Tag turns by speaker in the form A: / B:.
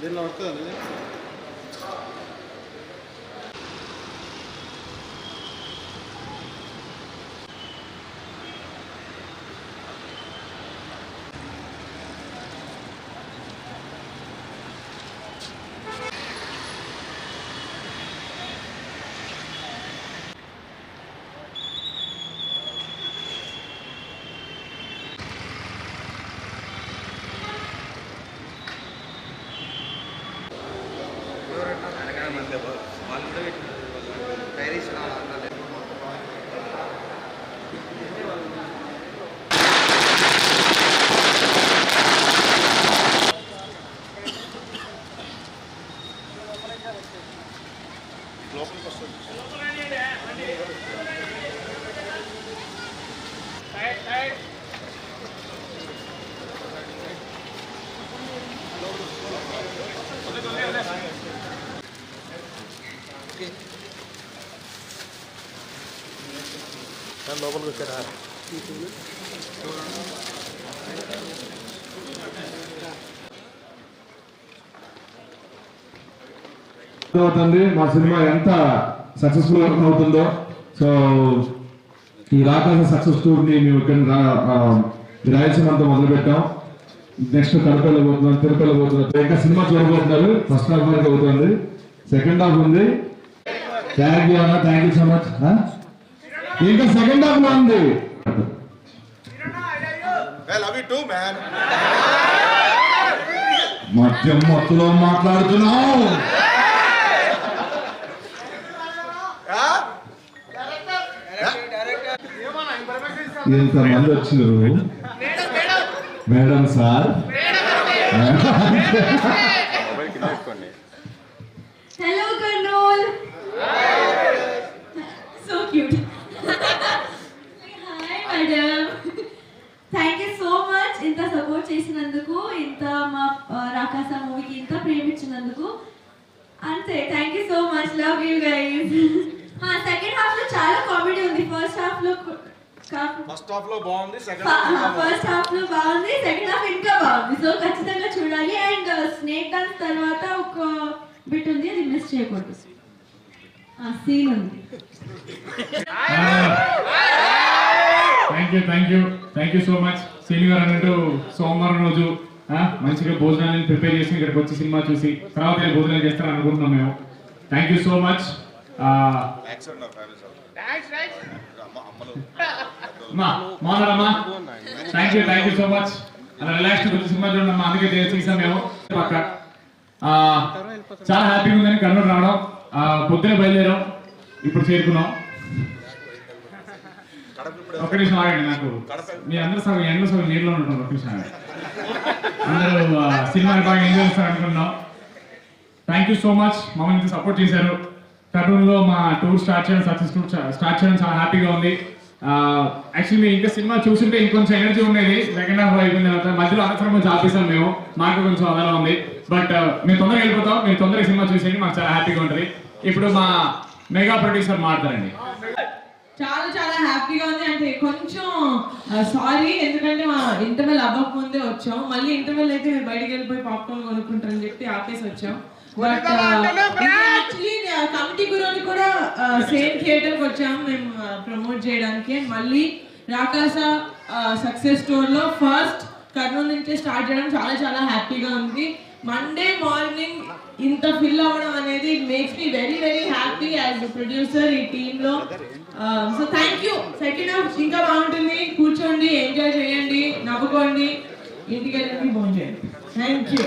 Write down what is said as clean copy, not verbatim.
A: దీనిలో వస్తుంది లోపలికి వస్తుంది. లోపలికి వచ్చారా?
B: అవుతుంది మా సినిమా ఎంత సక్సెస్ఫుల్ అవుతుందో. సో ఈ రాకాస సక్సెస్ టూర్ ని మేము ఇక్కడ రాయలసీమ అంతా మొదలు పెట్టాం. నెక్స్ట్ కడపలో పోతున్నాం, తిరుపతిలో పోతున్నాం. ఇంకా సినిమా చూడబోతున్నారు. ఫస్ట్ హాఫ్ వరకు అవుతుంది, సెకండ్ హాఫ్ ఉంది. థ్యాంక్ యూ అన్న, థ్యాంక్ యూ సో మచ్. ఇంకా సెకండ్ హాఫ్ లో ఉంది. మధ్యం మొత్తంలో మాట్లాడుతున్నావు. ఎంతమంది వచ్చినారు madam sir?
C: Hello Kurnool, so cute. Hi madam, thank you so much ఇంత సపోర్ట్ చేసినందుకు, ఇంత మా రాకాస మూవీకి ఇంత ప్రేమించినందుకు. అంతే, thank you so much, love you guys. Second half లో చాలా కామెడీ ఉంది. ఫస్ట్ హాఫ్ లో
A: బాగుంది,
C: సెకండ్ హాఫ్ ఇంకా బాగుంది. సో ఖచ్చితంగా చూడాలి. అండ్ స్నేక్ డాన్స్ తర్వాత ఒక బిట్ ఉంది, అది మిస్ చేయకూడదు. సీన్ ఉంది.
D: Thank you so much. Srini గారు అన్నట్టు సోమవారం రోజు మంచిగా భోజనాన్ని ప్రిపేర్ చేసి ఇక్కడికి వచ్చి సినిమా చూసి తర్వాత భోజనాలు చేస్తారని అనుకుంటున్నాం మేము. Thank you so much. మాట్లాడమ్మా, థ్యాంక్ యూ సో మచ్. అలా రిలాక్స్ వచ్చి సినిమా చూడమ్మా, అందుకే చేసాం మేము. పక్క చాలా హ్యాపీగా ఉందని కర్నూలు రావడం. పొద్దునే బయలుదేరాం, ఇప్పుడు చేరుకున్నాం. ఒక్క నిమిషం ఆగండి, నాకు మీ అందరూ సగం ఎండలో సగం నీళ్ళలో ఉంటున్నారు. ఒక్క నిమిషం ఆగండి. అందరూ సినిమాని బాగా ఎంజాయ్ చేస్తారు అనుకుంటున్నాం. థ్యాంక్ యూ సో మచ్, మమ్మల్ని ఇంత సపోర్ట్ చేశారు. కర్నూలులో మా టూర్ స్టార్ట్ చేయడం చాలా హ్యాపీగా ఉంది. యాక్చువల్లీ ఇంకా సినిమా చూస్తుంటే ఇంకొంచెం ఎనర్జీ ఉండేది. సెకండ్ హాఫ్ అయిపోయిన తర్వాత మధ్యలో అనవసరం ఆపేసాం మేము. మాకు కొంచెం అదలా ఉంది. బట్ మేము తొందరగా వెళ్ళిపోతాం. మీరు తొందరగా సినిమా చూసేయండి, మాకు చాలా హ్యాపీగా ఉంటుంది. ఇప్పుడు మా మెగా ప్రొడ్యూసర్ మాట్లాడండి.
E: చాలా చాలా హ్యాపీగా ఉంది. అంటే కొంచెం సారీ, ఎందుకంటే మా ఇంటర్వెల్ అవ్వక ముందే వచ్చాం. మళ్ళీ ఇంటర్వెల్ అయితే మీరు బయటకు వెళ్ళిపోయి పాప్కార్న్ కొనుక్కుంటారని చెప్పి ఆపేసి వచ్చాం. బట్ యాక్చువల్లీ కమిటీ గురించి కూడా సేమ్ థియేటర్కి వచ్చాము మేము ప్రమోట్ చేయడానికి. మళ్ళీ రాకాస సక్సెస్ స్టోర్లో ఫస్ట్ కర్నూలు నుంచి స్టార్ట్ చేయడం చాలా చాలా హ్యాపీగా ఉంది. మండే మార్నింగ్ ఇంత ఫిల్ అవ్వడం అనేది makes me very very happy as producer ఈ టీంలో. So thank you. Second half ఇంకా బాగుంటుంది. కూర్చోండి, ఎంజాయ్ చేయండి, నవ్వుకోండి, ఇంటికి వెళ్ళి భోజనం చేయండి. Thank you.